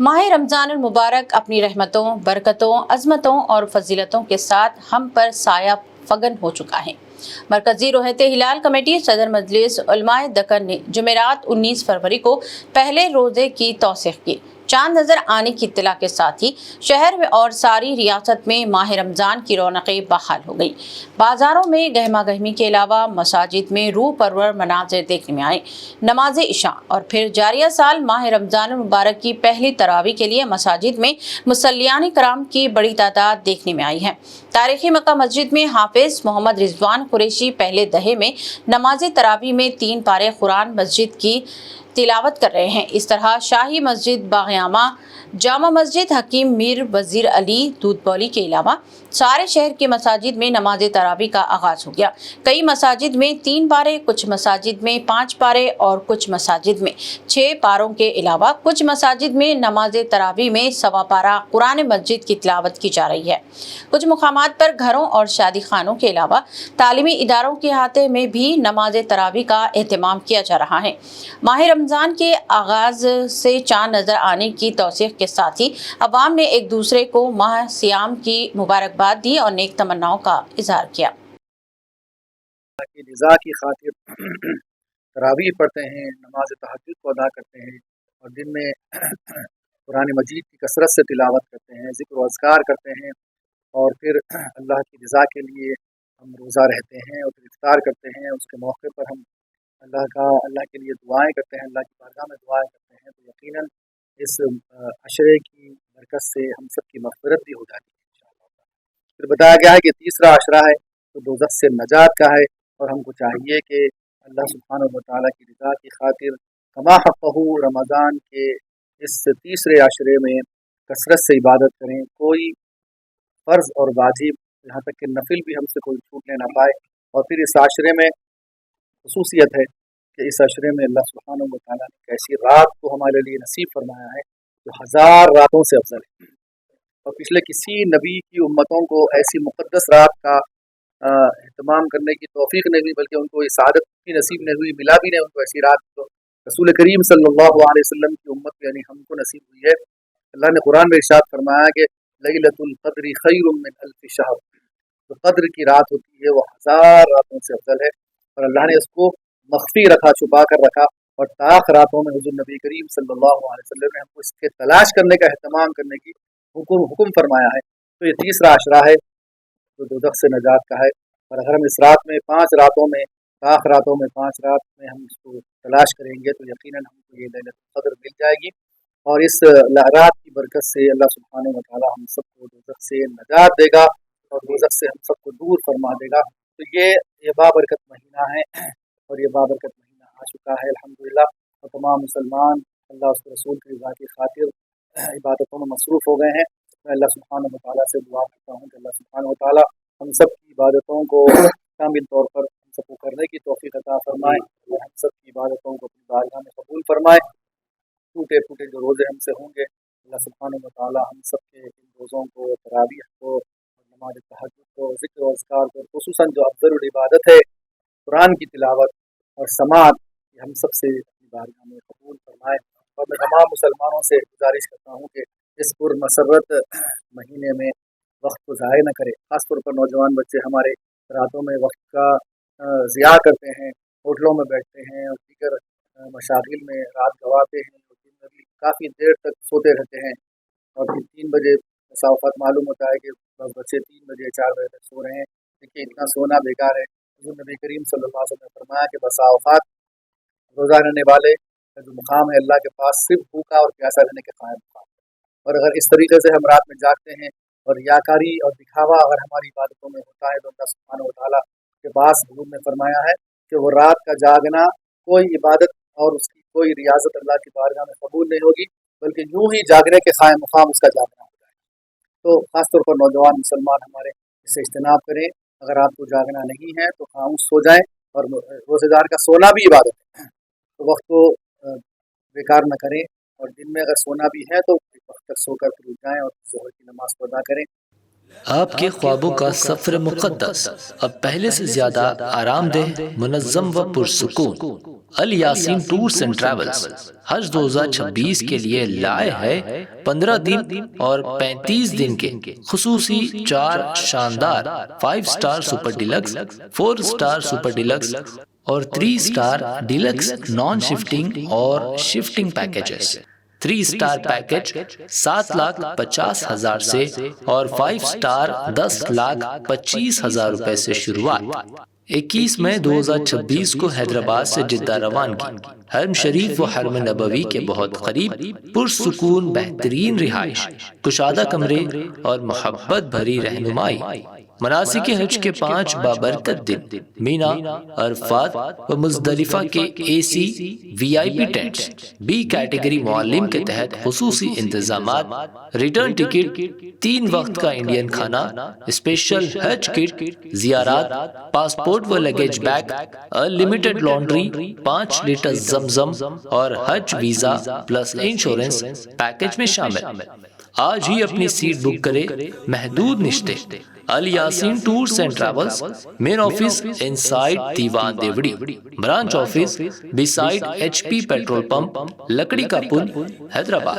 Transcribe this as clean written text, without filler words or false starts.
माह रमज़ान मुबारक अपनी रहमतों, बरकतों, अज़मतों और फजीलतों के साथ हम पर साया फगन हो चुका है। मरकजी रोहते हिलाल कमेटी सदर मजलिस उलमाए दक्कन ने जुमेरात 19 फरवरी को पहले रोजे की तौसीक़ की। चांद नजर आने की इत्तला के साथ ही शहर में और सारी रियासत में माह रमज़ान की रौनकें बहाल हो गई। बाजारों में गहमा गहमी के अलावा मसाजिद में रूह परवर मनाज़िर देखने में आए। नमाज इशा और फिर जारिया साल माह रमज़ान मुबारक की पहली तरावी के लिए मसाजिद में मुसल्लियान कराम की बड़ी तादाद देखने में आई है। तारीखी मक्का मस्जिद में हाफिज मोहम्मद रिजवान कुरैशी पहले दहे में नमाज तरावी में 3 पारे कुरान मस्जिद की तिलावत कर रहे हैं। इस तरह शाही मस्जिद बाग़यामा, जामा मस्जिद हकीम मीर वजीर अली दूधबौली के अलावा सारे शहर के मसाजिद में नमाज तरावी का आगाज हो गया। कई मसाजिद में 3 पारे, कुछ मसाजिद में 5 पारे और कुछ मसाजिद में 6 पारों के अलावा कुछ मसाजिद में नमाज तरावी में 1.25 पारा कुरान मस्जिद की तिलावत की जा रही है। कुछ मुकामात पर घरों और शादी खानों के अलावा तालीमी इदारों के अहाते में भी नमाज तरावी का एहतमाम किया जा रहा है। माह रमज़ान के आगाज से चांद नजर आने की तौसीक़ के साथ ही अवाम ने एक दूसरे को माह सियाम की मुबारकबाद दी और नेक तमन्नाओं का इजहार किया। रज़ा की खातिर तरावीह पढ़ते हैं, नमाज तहज्जुद को अदा करते हैं और दिन में कुरान मजीद की कसरत से तिलावत करते हैं, ज़िक्र व अज़कार करते हैं और फिर अल्लाह की रज़ा के लिए हम रोज़ा रहते हैं और फिर इफ्तार करते हैं। उसके मौके पर हम अल्लाह के लिए दुआएं करते हैं, अल्लाह की बारगाह में दुआएं करते हैं। तो यकीनन इस अशरे की बरकत से हम सब की मग़फ़िरत भी हो जाती है इंशाअल्लाह। फिर बताया गया है कि तीसरा अशरा है तो दोज़ख से नजात का है और हमको चाहिए कि अल्लाह सुब्हानहू व तआला की रज़ा की खातिर कमा हक़्क़हू रमज़ान के इस तीसरे अशरे में कसरत से इबादत करें। कोई फ़र्ज़ और वाजिब, यहाँ तक कि नफिल भी हमसे कोई छूटने ना पाए। और फिर इस आशरे में खुसूसियत है कि इस अशरे में अल्लाह सुब्हानहू व तआला ने कैसी रात को हमारे लिए नसीब फरमाया है जो 1000 रातों से अफजल है और पिछले किसी नबी की उम्मतों को ऐसी मुक़द्दस रात का एहतमाम करने की तौफीक नहीं हुई, बल्कि उनको ये सआदत भी नसीब नहीं हुई, मिला भी नहीं उनको ऐसी रात। तो रसूल करीम सल्लल्लाहु अलैहि वसल्लम की उम्मत यानी हमको नसीब हुई है। अल्लाह ने कुरान में इरशाद फरमाया कि लैलतुल क़द्रि खैरुम मिन अल्फ़ि शहर, जो कद्र की रात होती है वो 1000 रातों से अफजल है और अल्लाह ने इसको मख्फी रखा, छुपा कर रखा और ताक़ रातों में हुज़ूर नबी करीम सल्लल्लाहु अलैहि वसल्लम ने हमको इसके तलाश करने का एहतमाम करने की हुक्म फरमाया है। तो ये तीसरा अशरा है जो दोज़ख से नजात का है। और अगर हम इस रात में 5 रातों में ताक़ रातों में 5 रात में हम इसको तलाश करेंगे तो यकीनन हमको ये लैलतुल क़द्र मिल जाएगी और इस रात की बरकत से अल्लाह सुब्हानहू व तआला हम सबको दोज़ख से नजात देगा और दोज़ख से हम सबको दूर फरमा देगा। तो ये बाबरकत महीना है और ये बाबरकत महीना आ चुका है अल्हम्दुलिल्लाह। और तमाम मुसलमान अल्लाह उसके रसूल की रज़ा की खातिर इबादतों में मसरूफ़ हो गए हैं। मैं अल्लाह सुब्हानहू व तआला से दुआ करता हूँ कि अल्लाह सुब्हानहू व तआला हम सब की इबादतों को कामिल तौर पर हम सबको करने की तौफ़ीक़ अता फरमाए और हम सब की इबादतों को अपनी बारगाह में कबूल फरमाए। टूटे फूटे जो रोज़े हमसे होंगे अल्लाह सुब्हानहू व तआला हम सब के इन रोज़ों को, तरावीह को, नमाज तहज्जुद को, ज़िक्र व अज़कार को, खुसूसन जो अफ़ज़लुल इबादत है कुरान की तिलावत और समात, ये हम सब से अपनी बारगाह में कबूल फरमाए। और मैं तमाम मुसलमानों से गुजारिश करता हूँ कि इस पुरमसरत महीने में वक्त को ज़ाया न करें। ख़ास तौर पर नौजवान बच्चे हमारे रातों में वक्त का ज़िया करते हैं, होटलों में बैठते हैं और दीगर मशागिल में रात गंवाते हैं और दिन में भी काफ़ी देर तक सोते रहते हैं और फिर 3 बजे साफ़ात मालूम होता है कि बस बच्चे 3 बजे 4 बजे तक सो रहे हैं। देखिए इतना सोना बेकार है। हुज़ूर नबी करीम सल्लल्लाहु अलैहि वसल्लम ने फरमाया कि बसा औक़ात रोज़ा रहने वाले का जो मुकाम है अल्लाह के पास सिर्फ भूखा और प्यासा रहने के कायम मुकाम। और अगर इस तरीके से हम रात में जागते हैं और रियाकारी और दिखावा अगर हमारी इबादतों में होता है तो अल्लाह सुब्हानहू व तआला के पास हुज़ूर ने फरमाया है कि वो रात का जागना कोई इबादत और उसकी कोई रियाजत अल्लाह की बारगाह में कबूल नहीं होगी, बल्कि यूँ ही जागने के कायम मुकाम उसका जागना होता है। तो ख़ास तौर पर नौजवान मुसलमान हमारे इससे इज्तनाब करें। अगर आपको जागना नहीं है तो खामोश सो जाएं और रोज़ेदार का सोना भी इबादत है। तो वक्त को बेकार न करें और दिन में अगर सोना भी है तो वक्त तक सोकर फिर उठ जाएं और ज़ोहर की नमाज को अदा करें। आपके ख्वाबों का सफ़र मुक़द्दस अब पहले से ज़्यादा आरामदेह, मुनज़्ज़म व पुरसुकून। الیاسین ٹورز اینڈ ٹریولز حج 2026 کے لیے لائے ہے 15 دن اور 35 دن کے خصوصی 4 شاندار 5 star super deluxe, 4 star super deluxe اور 3 سٹار ڈیلکس نان شفٹنگ اور شفٹنگ پیکیجز۔ 3 سٹار پیکیج 7,50,000 سے اور 5 سٹار 10,25,000 روپے سے شروعات۔ 21 مئی 2026 کو حیدرآباد سے جدہ روانگی۔ حرم شریف و حرم نبوی کے بہت قریب پرسکون بہترین رہائش، کشادہ کمرے اور محبت بھری رہنمائی۔ مناسک حج کے 5 بابرکت دن مینا، عرفات و مزدلفہ کے اے سی وی آئی پی ٹینٹس، بی کیٹیگری معلم کے تحت خصوصی انتظامات، ریٹرن ٹکٹ، 3 وقت کا انڈین کھانا، اسپیشل حج کٹ، زیارات، پاسپورٹ و luggage bag, unlimited laundry, 5 litre زمزم اور حج ویزا پلس انشورنس پیکج میں شامل۔ آج ہی اپنی سیٹ بک کرے، محدود نشتے۔ Alyasin tours and travels, main office inside Dewan Devdi, branch office beside H P petrol pump, لکڑی کا پل، حیدرآباد۔